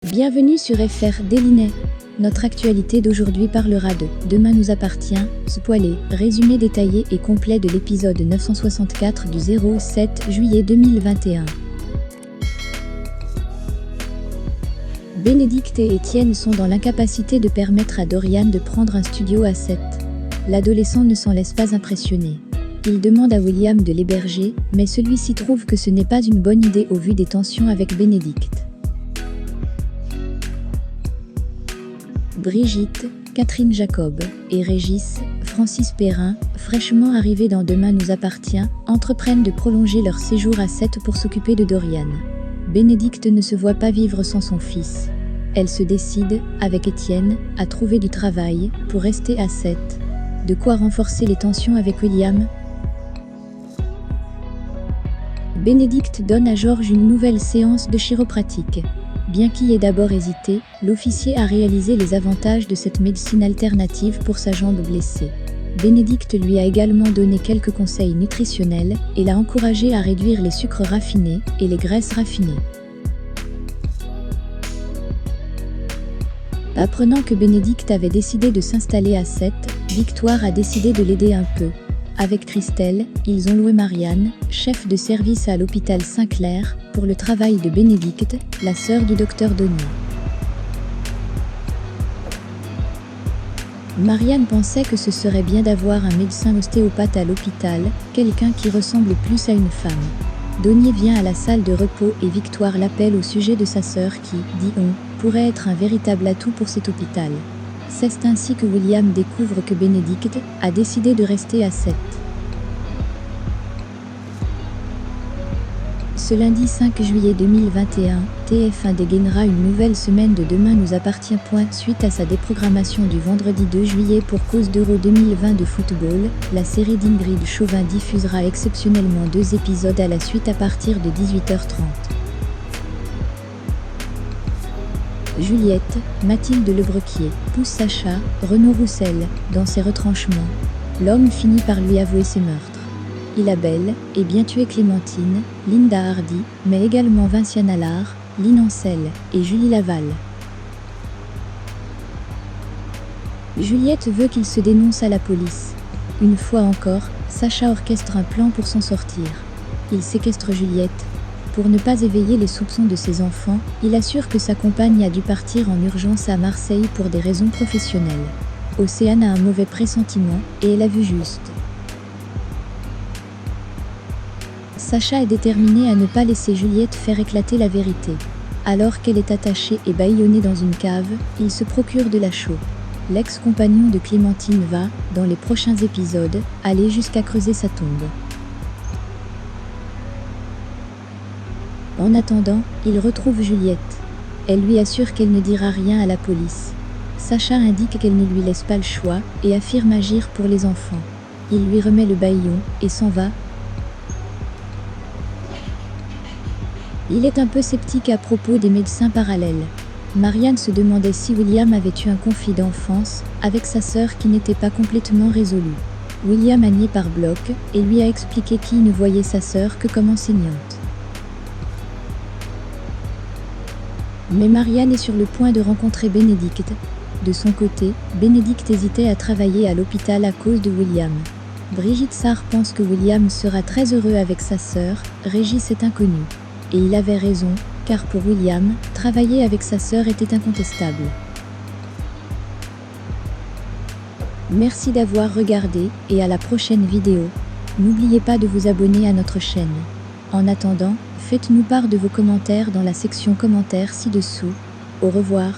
Bienvenue sur FR Délinet. Notre actualité d'aujourd'hui parlera de « Demain nous appartient », spoilé, résumé détaillé et complet de l'épisode 964 du 07 juillet 2021. Bénédicte et Étienne sont dans l'incapacité de permettre à Dorian de prendre un studio à 7. L'adolescent ne s'en laisse pas impressionner. Il demande à William de l'héberger, mais celui-ci trouve que ce n'est pas une bonne idée au vu des tensions avec Bénédicte. Brigitte, Catherine Jacob et Régis, Francis Perrin, fraîchement arrivés dans Demain nous appartient, entreprennent de prolonger leur séjour à 7 pour s'occuper de Dorian. Bénédicte ne se voit pas vivre sans son fils. Elle se décide, avec Étienne, à trouver du travail pour rester à 7. De quoi renforcer les tensions avec William. Bénédicte donne à Georges une nouvelle séance de chiropratique. Bien qu'il ait d'abord hésité, l'officier a réalisé les avantages de cette médecine alternative pour sa jambe blessée. Bénédicte lui a également donné quelques conseils nutritionnels et l'a encouragé à réduire les sucres raffinés et les graisses raffinées. Apprenant que Bénédicte avait décidé de s'installer à 7, Victoire a décidé de l'aider un peu. Avec Christelle, ils ont loué Marianne, chef de service à l'hôpital Saint-Clair, pour le travail de Bénédicte, la sœur du docteur Denis. Marianne pensait que ce serait bien d'avoir un médecin ostéopathe à l'hôpital, quelqu'un qui ressemble plus à une femme. Denis vient à la salle de repos et Victoire l'appelle au sujet de sa sœur qui, dit-on, pourrait être un véritable atout pour cet hôpital. C'est ainsi que William découvre que Bénédicte a décidé de rester à 7. Ce lundi 5 juillet 2021, TF1 dégainera une nouvelle semaine de Demain nous appartient. Suite à sa déprogrammation du vendredi 2 juillet pour cause d'Euro 2020 de football, la série d'Ingrid Chauvin diffusera exceptionnellement 2 épisodes à la suite à partir de 18h30. Juliette, Mathilde Lebrequier, pousse Sacha, Renaud Roussel, dans ses retranchements. L'homme finit par lui avouer ses meurtres. Il a bel et bien tué Clémentine, Linda Hardy, mais également Vinciane Allard, Lynn Ancel et Julie Laval. Juliette veut qu'il se dénonce à la police. Une fois encore, Sacha orchestre un plan pour s'en sortir. Il séquestre Juliette. Pour ne pas éveiller les soupçons de ses enfants, il assure que sa compagne a dû partir en urgence à Marseille pour des raisons professionnelles. Océane a un mauvais pressentiment et elle a vu juste. Sacha est déterminé à ne pas laisser Juliette faire éclater la vérité. Alors qu'elle est attachée et bâillonnée dans une cave, il se procure de la chaux. L'ex-compagnon de Clémentine va, dans les prochains épisodes, aller jusqu'à creuser sa tombe. En attendant, il retrouve Juliette. Elle lui assure qu'elle ne dira rien à la police. Sacha indique qu'elle ne lui laisse pas le choix et affirme agir pour les enfants. Il lui remet le bâillon et s'en va. Il est un peu sceptique à propos des médecins parallèles. Marianne se demandait si William avait eu un conflit d'enfance avec sa sœur qui n'était pas complètement résolu. William a nié par bloc et lui a expliqué qu'il ne voyait sa sœur que comme enseignante. Mais Marianne est sur le point de rencontrer Bénédicte. De son côté, Bénédicte hésitait à travailler à l'hôpital à cause de William. Brigitte Sarr pense que William sera très heureux avec sa sœur, Régis est inconnu. Et il avait raison, car pour William, travailler avec sa sœur était incontestable. Merci d'avoir regardé et à la prochaine vidéo. N'oubliez pas de vous abonner à notre chaîne. En attendant, faites-nous part de vos commentaires dans la section commentaires ci-dessous. Au revoir.